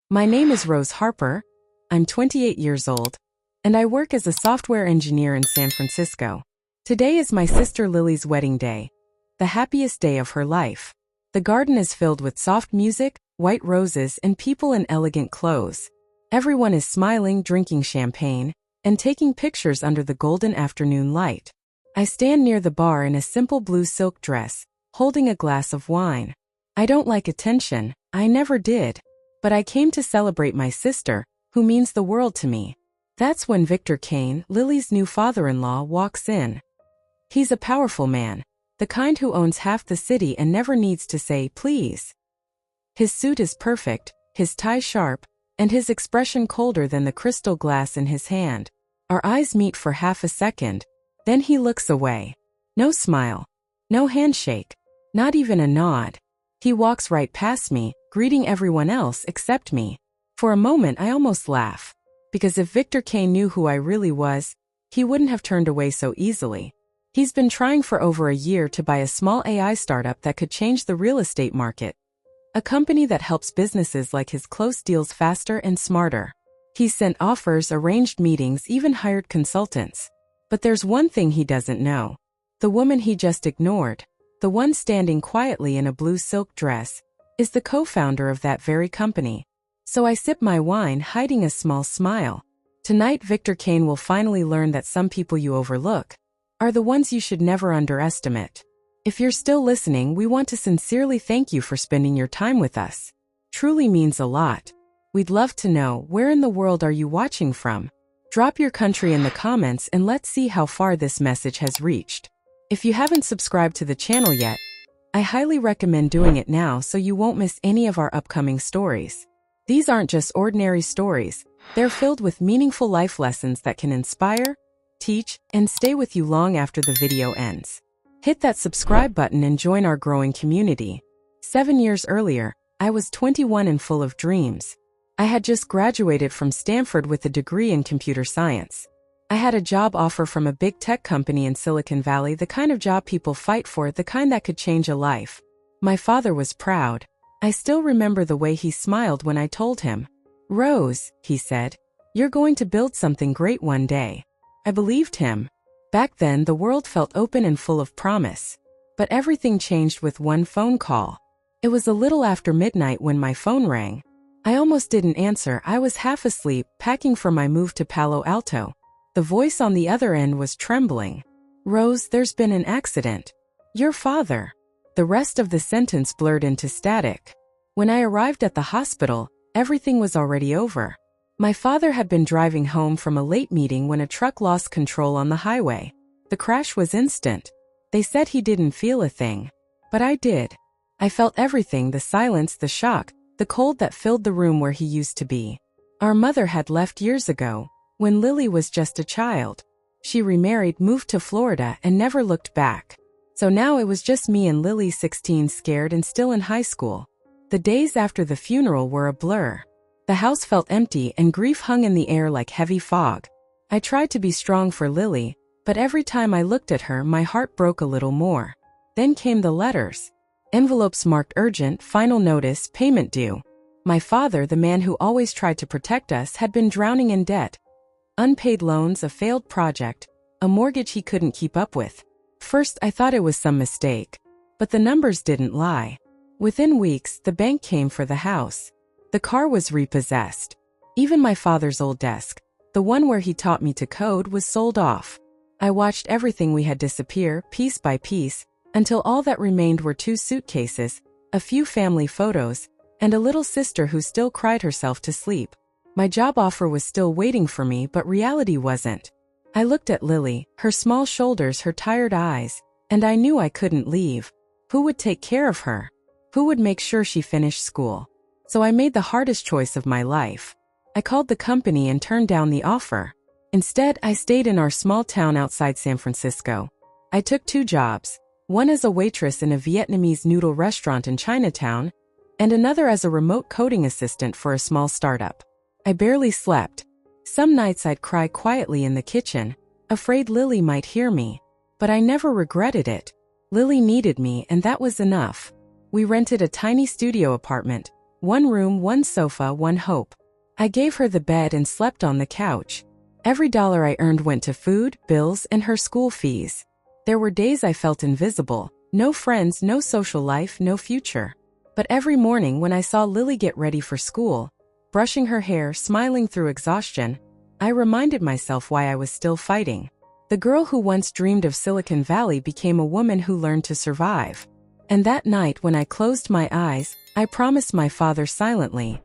My name is Rose Harper. I'm 28 years old, and I work as a software engineer in San Francisco. Today is my sister Lily's wedding day, the happiest day of her life. The garden is filled with soft music, white roses, and people in elegant clothes. Everyone is smiling, drinking champagne, and taking pictures under the golden afternoon light. I stand near the bar in a simple blue silk dress, holding a glass of wine. I don't like attention, I never did. But I came to celebrate my sister, who means the world to me. That's when Victor Kane, Lily's new father-in-law, walks in. He's a powerful man, the kind who owns half the city and never needs to say please. His suit is perfect, his tie sharp, and his expression colder than the crystal glass in his hand. Our eyes meet for half a second, then he looks away. No smile, no handshake, not even a nod. He walks right past me, greeting everyone else except me. For a moment I almost laugh, because if Victor Kane knew who I really was, he wouldn't have turned away so easily. He's been trying for over a year to buy a small AI startup that could change the real estate market. A company that helps businesses like his close deals faster and smarter. He's sent offers, arranged meetings, even hired consultants. But there's one thing he doesn't know. The woman he just ignored, the one standing quietly in a blue silk dress, is the co-founder of that very company. So I sip my wine, hiding a small smile. Tonight Victor Kane will finally learn that some people you overlook are the ones you should never underestimate. If you're still listening, we want to sincerely thank you for spending your time with us. Truly means a lot. We'd love to know, where in the world are you watching from? Drop your country in the comments and let's see how far this message has reached. If you haven't subscribed to the channel yet, I highly recommend doing it now so you won't miss any of our upcoming stories. These aren't just ordinary stories, they're filled with meaningful life lessons that can inspire, teach, and stay with you long after the video ends. Hit that subscribe button and join our growing community. 7 years earlier, I was 21 and full of dreams. I had just graduated from Stanford with a degree in computer science. I had a job offer from a big tech company in Silicon Valley, the kind of job people fight for, the kind that could change a life. My father was proud. I still remember the way he smiled when I told him. "Rose," he said, "you're going to build something great one day." I believed him. Back then, the world felt open and full of promise. But everything changed with one phone call. It was a little after midnight when my phone rang. I almost didn't answer. I was half asleep, packing for my move to Palo Alto. The voice on the other end was trembling. "Rose, there's been an accident. Your father." The rest of the sentence blurred into static. When I arrived at the hospital, everything was already over. My father had been driving home from a late meeting when a truck lost control on the highway. The crash was instant. They said he didn't feel a thing. But I did. I felt everything, the silence, the shock, the cold that filled the room where he used to be. Our mother had left years ago, when Lily was just a child. She remarried, moved to Florida, and never looked back. So now it was just me and Lily, 16, scared and still in high school. The days after the funeral were a blur. The house felt empty and grief hung in the air like heavy fog. I tried to be strong for Lily, but every time I looked at her, my heart broke a little more. Then came the letters. Envelopes marked urgent, final notice, payment due. My father, the man who always tried to protect us, had been drowning in debt. Unpaid loans, a failed project, a mortgage he couldn't keep up with. First, I thought it was some mistake. But the numbers didn't lie. Within weeks, the bank came for the house. The car was repossessed. Even my father's old desk, the one where he taught me to code, was sold off. I watched everything we had disappear, piece by piece, until all that remained were 2 suitcases, a few family photos, and a little sister who still cried herself to sleep. My job offer was still waiting for me, but reality wasn't. I looked at Lily, her small shoulders, her tired eyes, and I knew I couldn't leave. Who would take care of her? Who would make sure she finished school? So I made the hardest choice of my life. I called the company and turned down the offer. Instead, I stayed in our small town outside San Francisco. I took 2 jobs, one as a waitress in a Vietnamese noodle restaurant in Chinatown, and another as a remote coding assistant for a small startup. I barely slept. Some nights I'd cry quietly in the kitchen, afraid Lily might hear me. But I never regretted it. Lily needed me, and that was enough. We rented a tiny studio apartment, One room, one sofa, one hope. I gave her the bed and slept on the couch. Every dollar I earned went to food, bills, and her school fees. There were days I felt invisible. No friends, no social life, no future. But every morning when I saw Lily get ready for school, brushing her hair, smiling through exhaustion, I reminded myself why I was still fighting. The girl who once dreamed of Silicon Valley became a woman who learned to survive. And that night when I closed my eyes, I promised my father silently,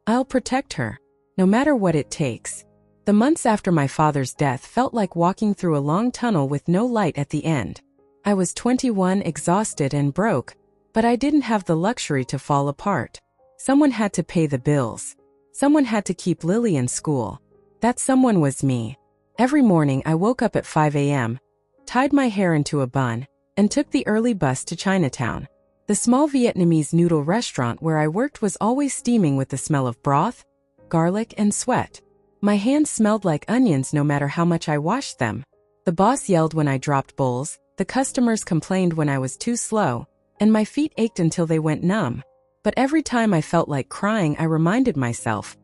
I'll protect her, no matter what it takes. The months after my father's death felt like walking through a long tunnel with no light at the end. I was 21, exhausted and broke, but I didn't have the luxury to fall apart. Someone had to pay the bills. Someone had to keep Lily in school. That someone was me. Every morning I woke up at 5 a.m., tied my hair into a bun, and took the early bus to Chinatown. The small Vietnamese noodle restaurant where I worked was always steaming with the smell of broth, garlic, and sweat. My hands smelled like onions no matter how much I washed them. The boss yelled when I dropped bowls, the customers complained when I was too slow, and my feet ached until they went numb. But every time I felt like crying, I reminded myself,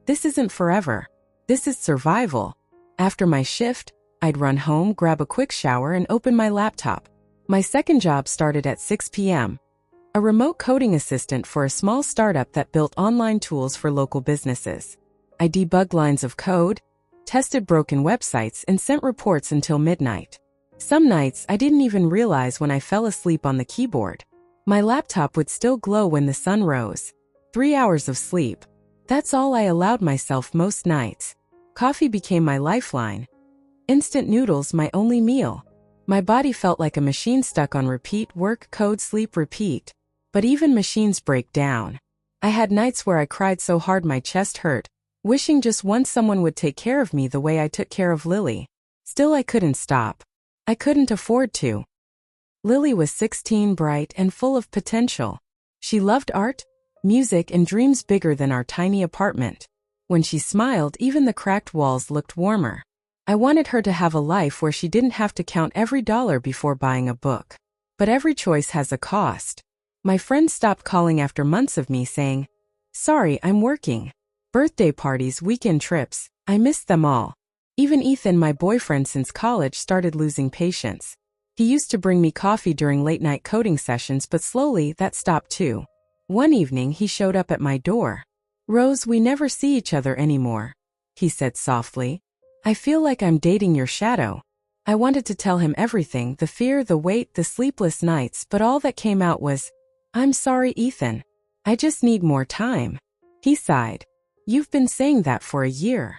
this isn't forever. This is survival. After my shift, I'd run home, grab a quick shower, and open my laptop. My second job started at 6 p.m. A remote coding assistant for a small startup that built online tools for local businesses. I debugged lines of code, tested broken websites, and sent reports until midnight. Some nights, I didn't even realize when I fell asleep on the keyboard. My laptop would still glow when the sun rose. 3 hours of sleep. That's all I allowed myself most nights. Coffee became my lifeline. Instant noodles my only meal. My body felt like a machine stuck on repeat: work, code, sleep, repeat. But even machines break down. I had nights where I cried so hard my chest hurt, wishing just once someone would take care of me the way I took care of Lily. Still, I couldn't stop. I couldn't afford to. Lily was 16, bright and full of potential. She loved art, music, and dreams bigger than our tiny apartment. When she smiled, even the cracked walls looked warmer. I wanted her to have a life where she didn't have to count every dollar before buying a book. But every choice has a cost. My friends stopped calling after months of me saying, "Sorry, I'm working." Birthday parties, weekend trips, I missed them all. Even Ethan, my boyfriend since college, started losing patience. He used to bring me coffee during late-night coding sessions, but slowly that stopped too. One evening he showed up at my door. "Rose, we never see each other anymore," he said softly. "I feel like I'm dating your shadow." I wanted to tell him everything, the fear, the weight, the sleepless nights, but all that came out was, "I'm sorry, Ethan. I just need more time." He sighed. "You've been saying that for a year."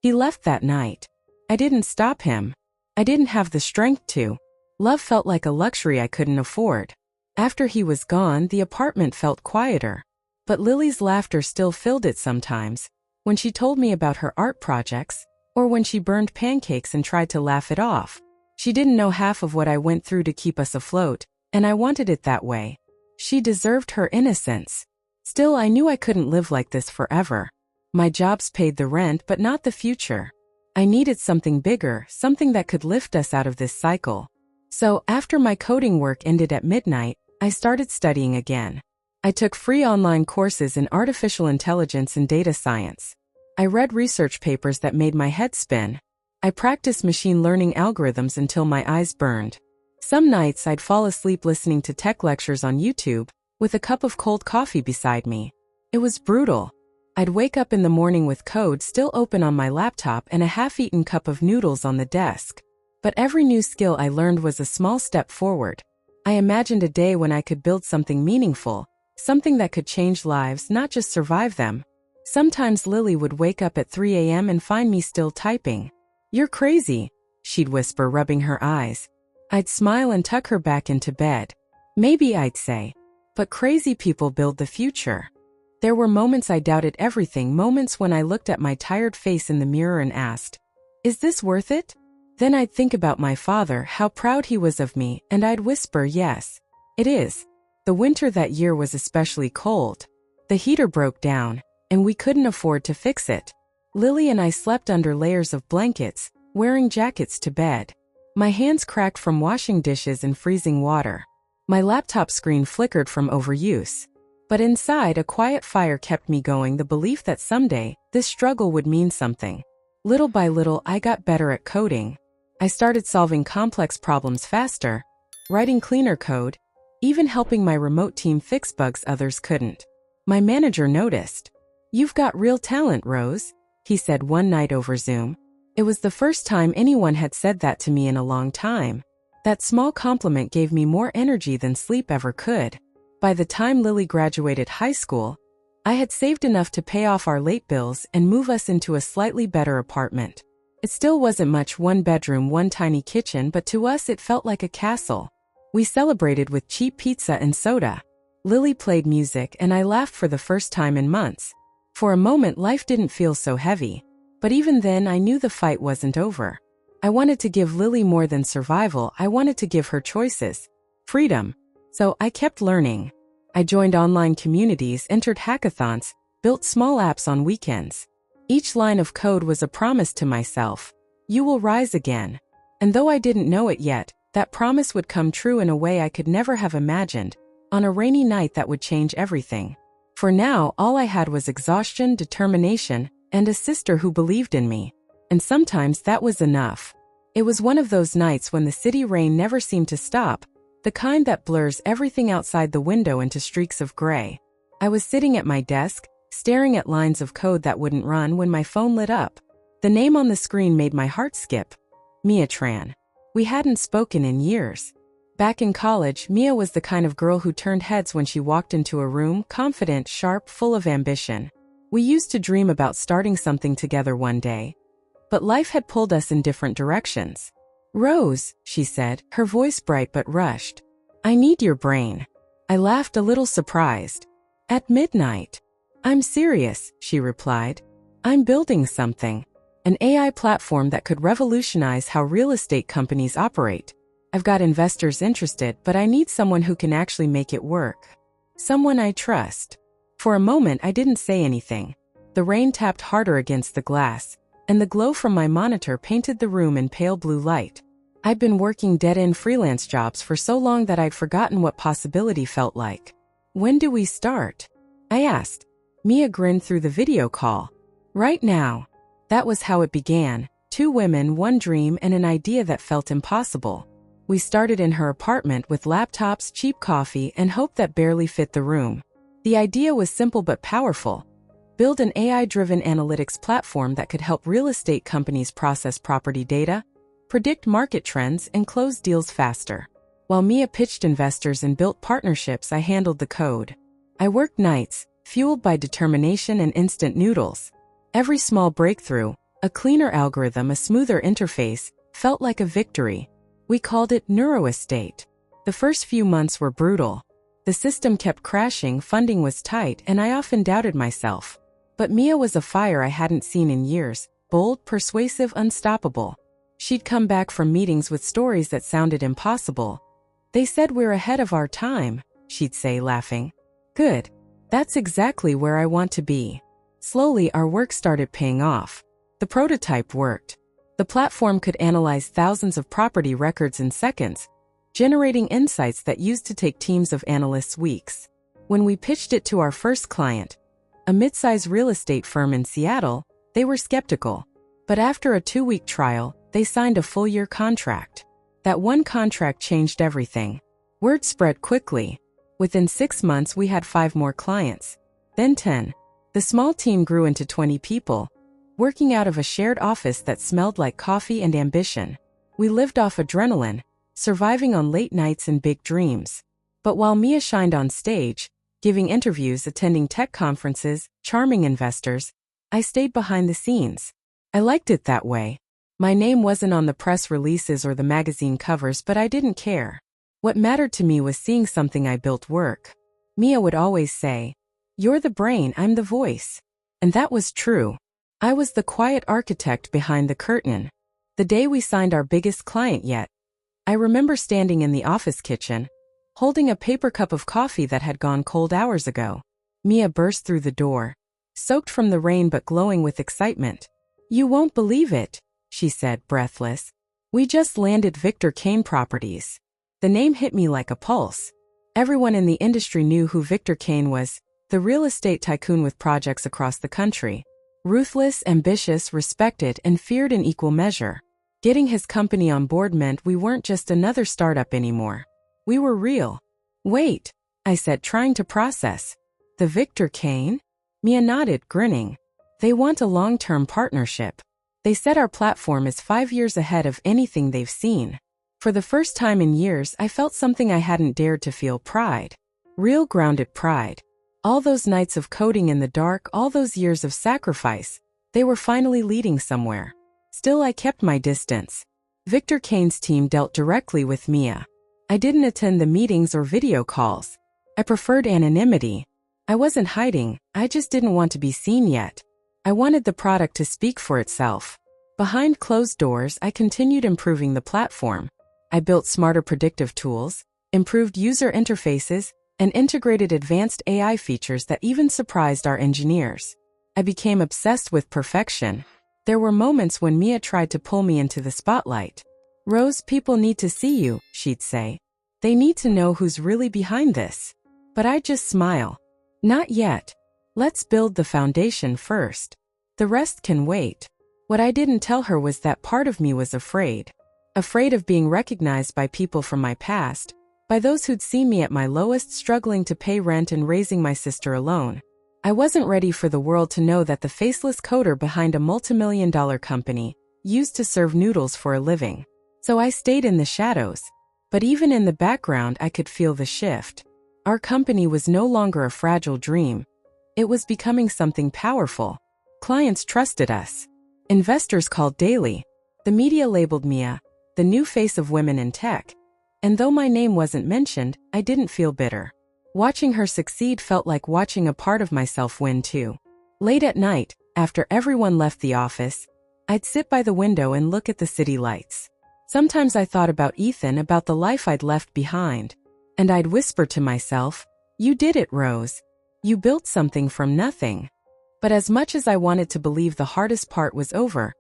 He left that night. I didn't stop him. I didn't have the strength to. Love felt like a luxury I couldn't afford. After he was gone, the apartment felt quieter. But Lily's laughter still filled it sometimes, when she told me about her art projects, or when she burned pancakes and tried to laugh it off. She didn't know half of what I went through to keep us afloat, and I wanted it that way. She deserved her innocence. Still, I knew I couldn't live like this forever. My jobs paid the rent, but not the future. I needed something bigger, something that could lift us out of this cycle. So, after my coding work ended at midnight, I started studying again. I took free online courses in artificial intelligence and data science. I read research papers that made my head spin. I practiced machine learning algorithms until my eyes burned. Some nights I'd fall asleep listening to tech lectures on YouTube, with a cup of cold coffee beside me. It was brutal. I'd wake up in the morning with code still open on my laptop and a half-eaten cup of noodles on the desk. But every new skill I learned was a small step forward. I imagined a day when I could build something meaningful, something that could change lives, not just survive them. Sometimes Lily would wake up at 3 a.m. and find me still typing. "You're crazy," she'd whisper, rubbing her eyes. I'd smile and tuck her back into bed. "Maybe," I'd say, "but crazy people build the future." There were moments I doubted everything, moments when I looked at my tired face in the mirror and asked, "Is this worth it?" Then I'd think about my father, how proud he was of me, and I'd whisper, "Yes, it is." The winter that year was especially cold. The heater broke down, and we couldn't afford to fix it. Lily and I slept under layers of blankets, wearing jackets to bed. My hands cracked from washing dishes in freezing water. My laptop screen flickered from overuse. But inside, a quiet fire kept me going, the belief that someday, this struggle would mean something. Little by little, I got better at coding. I started solving complex problems faster, writing cleaner code, even helping my remote team fix bugs others couldn't. My manager noticed. "You've got real talent, Rose," he said one night over Zoom. It was the first time anyone had said that to me in a long time. That small compliment gave me more energy than sleep ever could. By the time Lily graduated high school, I had saved enough to pay off our late bills and move us into a slightly better apartment. It still wasn't much, one bedroom, one tiny kitchen, but to us it felt like a castle. We celebrated with cheap pizza and soda. Lily played music and I laughed for the first time in months. For a moment life didn't feel so heavy. But even then I knew the fight wasn't over. I wanted to give Lily more than survival, I wanted to give her choices. Freedom. So I kept learning. I joined online communities, entered hackathons, built small apps on weekends. Each line of code was a promise to myself. You will rise again. And though I didn't know it yet, that promise would come true in a way I could never have imagined, on a rainy night that would change everything. For now, all I had was exhaustion, determination, and a sister who believed in me. And sometimes that was enough. It was one of those nights when the city rain never seemed to stop, the kind that blurs everything outside the window into streaks of gray. I was sitting at my desk, staring at lines of code that wouldn't run when my phone lit up. The name on the screen made my heart skip. Mia Tran. We hadn't spoken in years. Back in college, Mia was the kind of girl who turned heads when she walked into a room, confident, sharp, full of ambition. We used to dream about starting something together one day. But life had pulled us in different directions. "Rose," she said, her voice bright but rushed. "I need your brain." I laughed, a little surprised. "At midnight?" "I'm serious," she replied. "I'm building something. An AI platform that could revolutionize how real estate companies operate. I've got investors interested, but I need someone who can actually make it work. Someone I trust." For a moment I didn't say anything. The rain tapped harder against the glass, and the glow from my monitor painted the room in pale blue light. I'd been working dead-end freelance jobs for so long that I'd forgotten what possibility felt like. "When do we start?" I asked. Mia grinned through the video call. "Right now." That was how it began. Two women, one dream, and an idea that felt impossible. We started in her apartment with laptops, cheap coffee, and hope that barely fit the room. The idea was simple but powerful. Build an AI-driven analytics platform that could help real estate companies process property data, predict market trends, and close deals faster. While Mia pitched investors and built partnerships, I handled the code. I worked nights, fueled by determination and instant noodles. Every small breakthrough, a cleaner algorithm, a smoother interface, felt like a victory. We called it neuroestate. The first few months were brutal. The system kept crashing, funding was tight, and I often doubted myself. But Mia was a fire I hadn't seen in years, bold, persuasive, unstoppable. She'd come back from meetings with stories that sounded impossible. "They said we're ahead of our time," she'd say, laughing. "Good. That's exactly where I want to be." Slowly, our work started paying off. The prototype worked. The platform could analyze thousands of property records in seconds, generating insights that used to take teams of analysts weeks. When we pitched it to our first client, a mid-size real estate firm in Seattle, they were skeptical. But after a 2-week trial, they signed a full-year contract. That one contract changed everything. Word spread quickly. Within 6 months, we had 5 more clients. Then 10. The small team grew into 20 people, working out of a shared office that smelled like coffee and ambition. We lived off adrenaline, surviving on late nights and big dreams. But while Mia shined on stage, giving interviews, attending tech conferences, charming investors, I stayed behind the scenes. I liked it that way. My name wasn't on the press releases or the magazine covers, but I didn't care. What mattered to me was seeing something I built work. Mia would always say, "You're the brain, I'm the voice." And that was true. I was the quiet architect behind the curtain. The day we signed our biggest client yet, I remember standing in the office kitchen, holding a paper cup of coffee that had gone cold hours ago. Mia burst through the door, soaked from the rain but glowing with excitement. "You won't believe it," she said, breathless. "We just landed Victor Kane Properties." The name hit me like a pulse. Everyone in the industry knew who Victor Kane was, the real estate tycoon with projects across the country. Ruthless, ambitious, respected, and feared in equal measure. Getting his company on board meant we weren't just another startup anymore. We were real. Wait, I said, trying to process. The Victor Kane? Mia nodded, grinning. They want a long-term partnership. They said our platform is 5 years ahead of anything they've seen. For the first time in years, I felt something I hadn't dared to feel: pride. Real grounded pride. All those nights of coding in the dark, all those years of sacrifice, they were finally leading somewhere. Still, I kept my distance. Victor Kane's team dealt directly with Mia. I didn't attend the meetings or video calls. I preferred anonymity. I wasn't hiding, I just didn't want to be seen yet. I wanted the product to speak for itself. Behind closed doors, I continued improving the platform. I built smarter predictive tools, improved user interfaces, and integrated advanced AI features that even surprised our engineers. I became obsessed with perfection. There were moments when Mia tried to pull me into the spotlight. "Rose, people need to see you," she'd say. "They need to know who's really behind this." But I'd just smile. "Not yet. Let's build the foundation first. The rest can wait." What I didn't tell her was that part of me was afraid. Afraid of being recognized by people from my past, by those who'd seen me at my lowest, struggling to pay rent and raising my sister alone. I wasn't ready for the world to know that the faceless coder behind a multimillion-dollar company used to serve noodles for a living. So I stayed in the shadows. But even in the background, I could feel the shift. Our company was no longer a fragile dream. It was becoming something powerful. Clients trusted us. Investors called daily. The media labeled Mia the new face of women in tech. And though my name wasn't mentioned, I didn't feel bitter. Watching her succeed felt like watching a part of myself win too. Late at night, after everyone left the office, I'd sit by the window and look at the city lights. Sometimes I thought about Ethan, about the life I'd left behind. And I'd whisper to myself, "You did it, Rose. You built something from nothing." But as much as I wanted to believe the hardest part was over,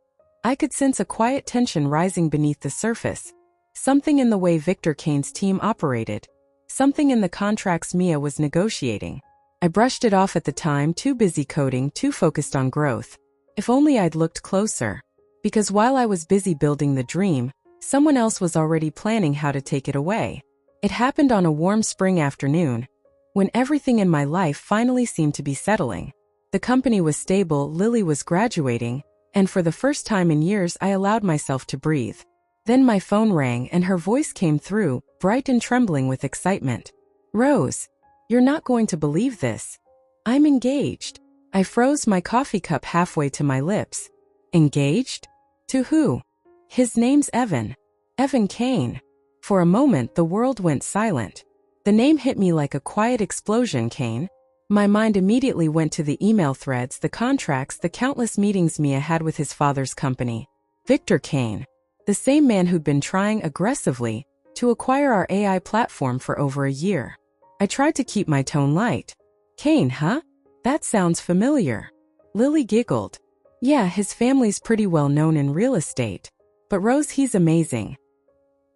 I could sense a quiet tension rising beneath the surface. Something in the way Victor Kane's team operated. Something in the contracts Mia was negotiating. I brushed it off at the time, too busy coding, too focused on growth. If only I'd looked closer. Because while I was busy building the dream, someone else was already planning how to take it away. It happened on a warm spring afternoon, when everything in my life finally seemed to be settling. The company was stable, Lily was graduating, and for the first time in years I allowed myself to breathe. Then my phone rang and her voice came through, bright and trembling with excitement. "Rose, you're not going to believe this. I'm engaged." I froze, my coffee cup halfway to my lips. Engaged? To who? His name's Evan. Evan Kane. For a moment the world went silent. The name hit me like a quiet explosion. Kane. My mind immediately went to the email threads, the contracts, the countless meetings Mia had with his father's company. Victor Kane. The same man who'd been trying aggressively to acquire our AI platform for over a year. I tried to keep my tone light. "Kane, huh? That sounds familiar." Lily giggled. "Yeah, his family's pretty well known in real estate. But Rose, he's amazing.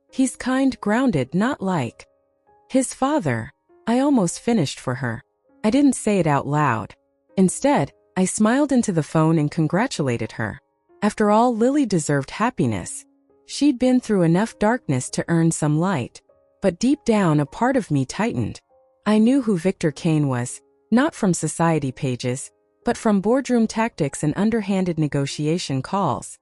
He's kind, grounded, not like his father." I almost finished for her. I didn't say it out loud. Instead, I smiled into the phone and congratulated her. After all, Lily deserved happiness. She'd been through enough darkness to earn some light. But deep down, a part of me tightened. I knew who Victor Kane was, not from society pages, but from boardroom tactics and underhanded negotiation calls.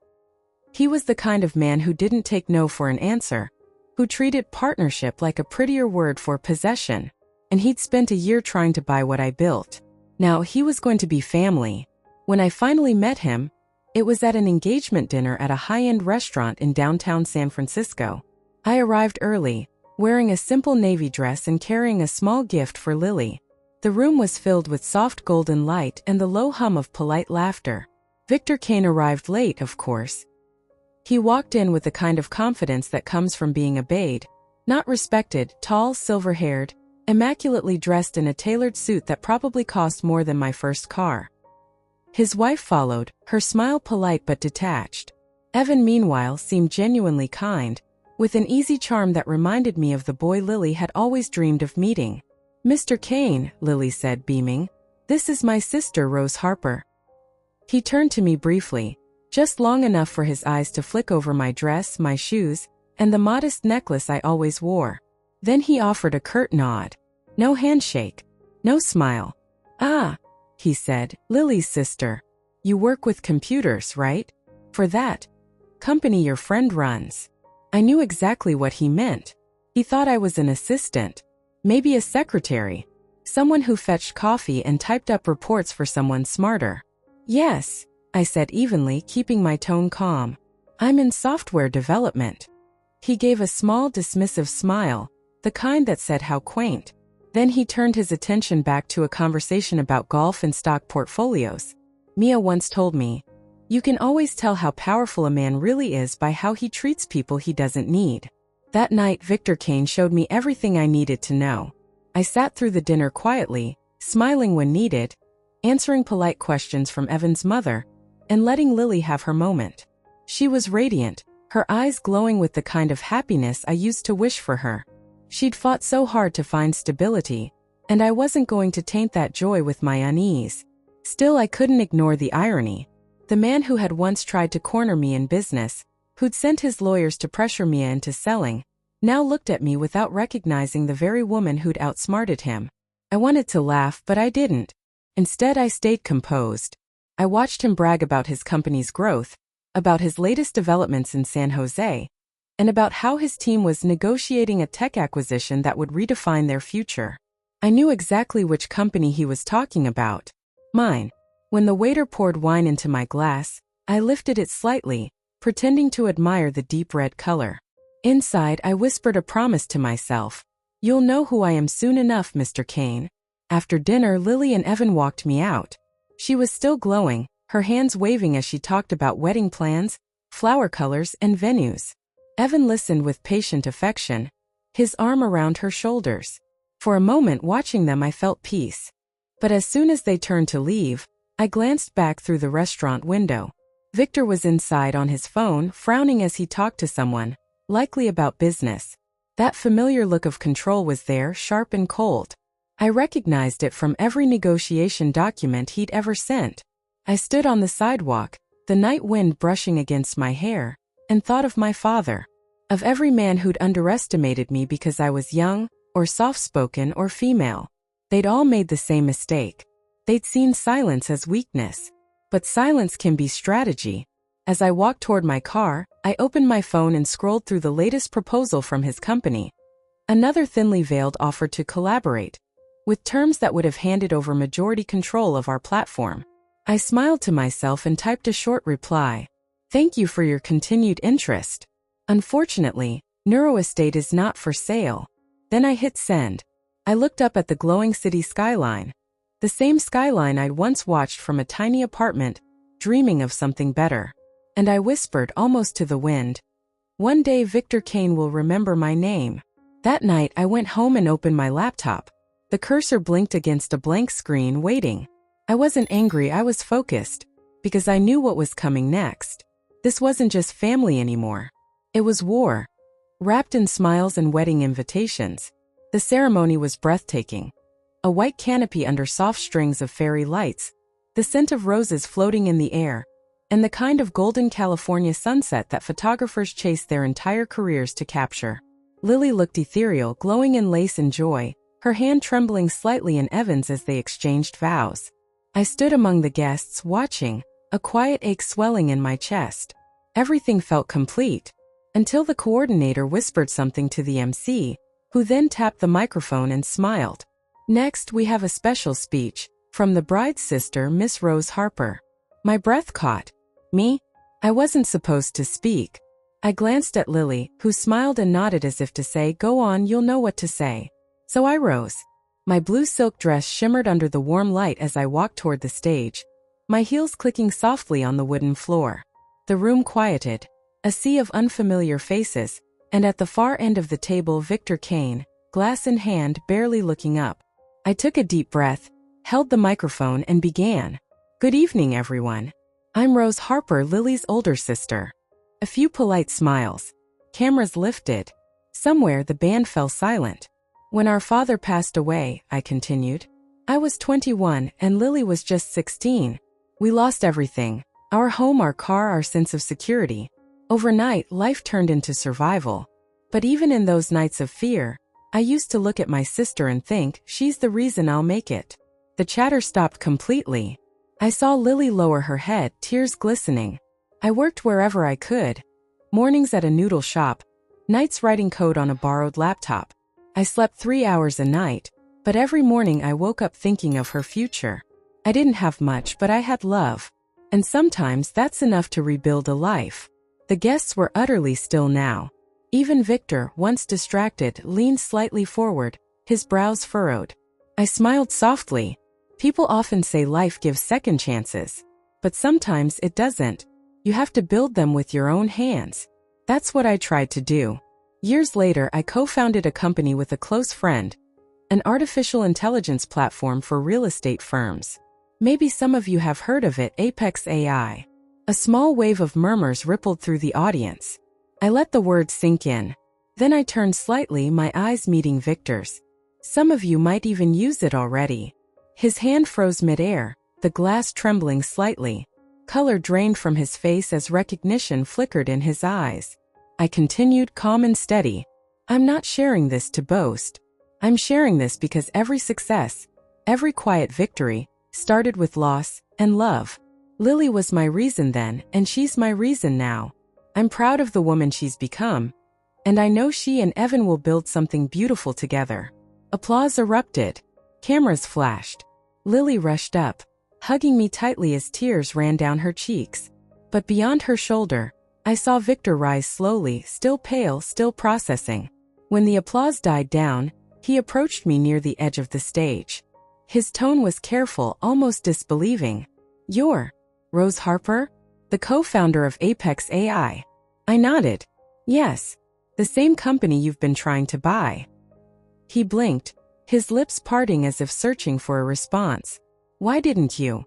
He was the kind of man who didn't take no for an answer, who treated partnership like a prettier word for possession. And he'd spent a year trying to buy what I built. Now he was going to be family. When I finally met him, it was at an engagement dinner at a high-end restaurant in downtown San Francisco. I arrived early, wearing a simple navy dress and carrying a small gift for Lily. The room was filled with soft golden light and the low hum of polite laughter. Victor Kane arrived late, of course. He walked in with the kind of confidence that comes from being obeyed, not respected, tall, silver-haired, immaculately dressed in a tailored suit that probably cost more than my first car. His wife followed, her smile polite but detached. Evan, meanwhile, seemed genuinely kind, with an easy charm that reminded me of the boy Lily had always dreamed of meeting. "Mr. Kane," Lily said, beaming. "This is my sister, Rose Harper." He turned to me briefly, just long enough for his eyes to flick over my dress, my shoes, and the modest necklace I always wore. Then he offered a curt nod. No handshake. No smile. "Ah," he said, "Lily's sister. You work with computers, right? For that company your friend runs." I knew exactly what he meant. He thought I was an assistant. Maybe a secretary. Someone who fetched coffee and typed up reports for someone smarter. "Yes," I said evenly, keeping my tone calm. "I'm in software development." He gave a small, dismissive smile, the kind that said how quaint. Then he turned his attention back to a conversation about golf and stock portfolios. Mia once told me, "You can always tell how powerful a man really is by how he treats people he doesn't need." That night, Victor Kane showed me everything I needed to know. I sat through the dinner quietly, smiling when needed, answering polite questions from Evan's mother, and letting Lily have her moment. She was radiant, her eyes glowing with the kind of happiness I used to wish for her. She'd fought so hard to find stability, and I wasn't going to taint that joy with my unease. Still, I couldn't ignore the irony. The man who had once tried to corner me in business, who'd sent his lawyers to pressure me into selling, now looked at me without recognizing the very woman who'd outsmarted him. I wanted to laugh, but I didn't. Instead, I stayed composed. I watched him brag about his company's growth, about his latest developments in San Jose, and about how his team was negotiating a tech acquisition that would redefine their future. I knew exactly which company he was talking about. Mine. When the waiter poured wine into my glass, I lifted it slightly, pretending to admire the deep red color. Inside, I whispered a promise to myself. "You'll know who I am soon enough, Mr. Kane." After dinner, Lily and Evan walked me out. She was still glowing, her hands waving as she talked about wedding plans, flower colors, and venues. Evan listened with patient affection, his arm around her shoulders. For a moment, watching them, I felt peace. But as soon as they turned to leave, I glanced back through the restaurant window. Victor was inside on his phone, frowning as he talked to someone, likely about business. That familiar look of control was there, sharp and cold. I recognized it from every negotiation document he'd ever sent. I stood on the sidewalk, the night wind brushing against my hair, and thought of my father. Of every man who'd underestimated me because I was young, or soft-spoken, or female. They'd all made the same mistake. They'd seen silence as weakness. But silence can be strategy. As I walked toward my car, I opened my phone and scrolled through the latest proposal from his company. Another thinly veiled offer to collaborate, with terms that would have handed over majority control of our platform. I smiled to myself and typed a short reply. "Thank you for your continued interest. Unfortunately, NeuroEstate is not for sale." Then I hit send. I looked up at the glowing city skyline. The same skyline I'd once watched from a tiny apartment, dreaming of something better. And I whispered almost to the wind, "One day Victor Kane will remember my name." That night I went home and opened my laptop. The cursor blinked against a blank screen, waiting. I wasn't angry, I was focused, because I knew what was coming next. This wasn't just family anymore. It was war. Wrapped in smiles and wedding invitations. The ceremony was breathtaking. A white canopy under soft strings of fairy lights, the scent of roses floating in the air, and the kind of golden California sunset that photographers chase their entire careers to capture. Lily looked ethereal, glowing in lace and joy, her hand trembling slightly in Evan's as they exchanged vows. I stood among the guests, watching, a quiet ache swelling in my chest. Everything felt complete, until the coordinator whispered something to the MC, who then tapped the microphone and smiled. "Next, we have a special speech, from the bride's sister, Miss Rose Harper." My breath caught. Me? I wasn't supposed to speak. I glanced at Lily, who smiled and nodded as if to say, "Go on, you'll know what to say." So I rose. My blue silk dress shimmered under the warm light as I walked toward the stage, my heels clicking softly on the wooden floor. The room quieted, a sea of unfamiliar faces, and at the far end of the table Victor Kane, glass in hand, barely looking up. I took a deep breath, held the microphone and began. "Good evening, everyone. I'm Rose Harper, Lily's older sister." A few polite smiles. Cameras lifted. Somewhere the band fell silent. When our father passed away, I continued. I was 21 and Lily was just 16. We lost everything. Our home, our car, our sense of security. Overnight, life turned into survival. But even in those nights of fear, I used to look at my sister and think, she's the reason I'll make it. The chatter stopped completely. I saw Lily lower her head, tears glistening. I worked wherever I could. Mornings at a noodle shop, nights writing code on a borrowed laptop. I slept 3 hours a night, but every morning I woke up thinking of her future. I didn't have much, but I had love. And sometimes that's enough to rebuild a life. The guests were utterly still now. Even Victor, once distracted, leaned slightly forward, his brows furrowed. I smiled softly. People often say life gives second chances. But sometimes it doesn't. You have to build them with your own hands. That's what I tried to do. Years later, I co-founded a company with a close friend, an artificial intelligence platform for real estate firms. Maybe some of you have heard of it, Apex AI. A small wave of murmurs rippled through the audience. I let the words sink in. Then I turned slightly, my eyes meeting Victor's. Some of you might even use it already. His hand froze midair, the glass trembling slightly. Color drained from his face as recognition flickered in his eyes. I continued, calm and steady. I'm not sharing this to boast. I'm sharing this because every success, every quiet victory, started with loss and love. Lily was my reason then, and she's my reason now. I'm proud of the woman she's become, and I know she and Evan will build something beautiful together. Applause erupted. Cameras flashed. Lily rushed up, hugging me tightly as tears ran down her cheeks. But beyond her shoulder, I saw Victor rise slowly, still pale, still processing. When the applause died down, he approached me near the edge of the stage. His tone was careful, almost disbelieving. You're Rose Harper, the co-founder of Apex AI. I nodded. Yes, the same company you've been trying to buy. He blinked, his lips parting as if searching for a response. Why didn't you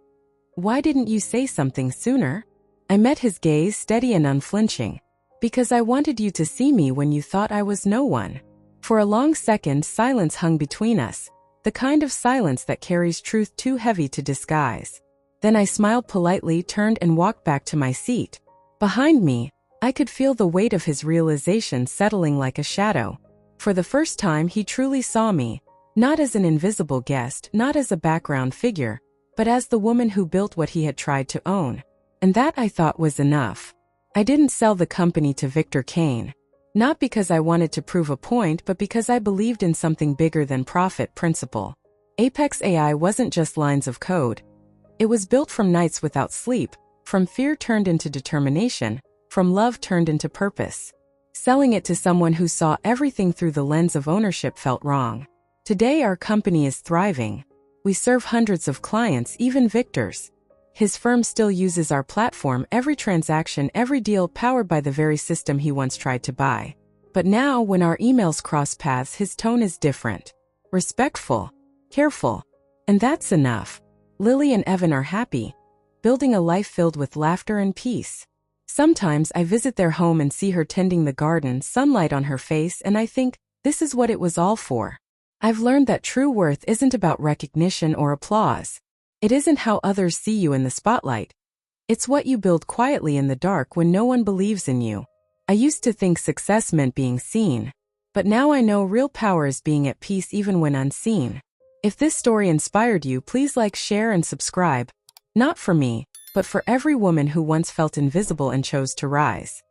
say something sooner? I met his gaze, steady and unflinching. Because I wanted you to see me when you thought I was no one. For a long second, silence hung between us, the kind of silence that carries truth too heavy to disguise. Then I smiled politely, turned and walked back to my seat. Behind me, I could feel the weight of his realization settling like a shadow. For the first time, he truly saw me, not as an invisible guest, not as a background figure, but as the woman who built what he had tried to own. And that, I thought, was enough. I didn't sell the company to Victor Kane. Not because I wanted to prove a point, but because I believed in something bigger than profit principle. Apex AI wasn't just lines of code. It was built from nights without sleep, from fear turned into determination, from love turned into purpose. Selling it to someone who saw everything through the lens of ownership felt wrong. Today our company is thriving. We serve hundreds of clients, even Victor's. His firm still uses our platform, every transaction, every deal powered by the very system he once tried to buy. But now, when our emails cross paths, his tone is different. Respectful. Careful. And that's enough. Lily and Evan are happy, building a life filled with laughter and peace. Sometimes I visit their home and see her tending the garden, sunlight on her face, and I think, this is what it was all for. I've learned that true worth isn't about recognition or applause. It isn't how others see you in the spotlight. It's what you build quietly in the dark when no one believes in you. I used to think success meant being seen. But now I know real power is being at peace even when unseen. If this story inspired you, please like, share, and subscribe. Not for me, but for every woman who once felt invisible and chose to rise.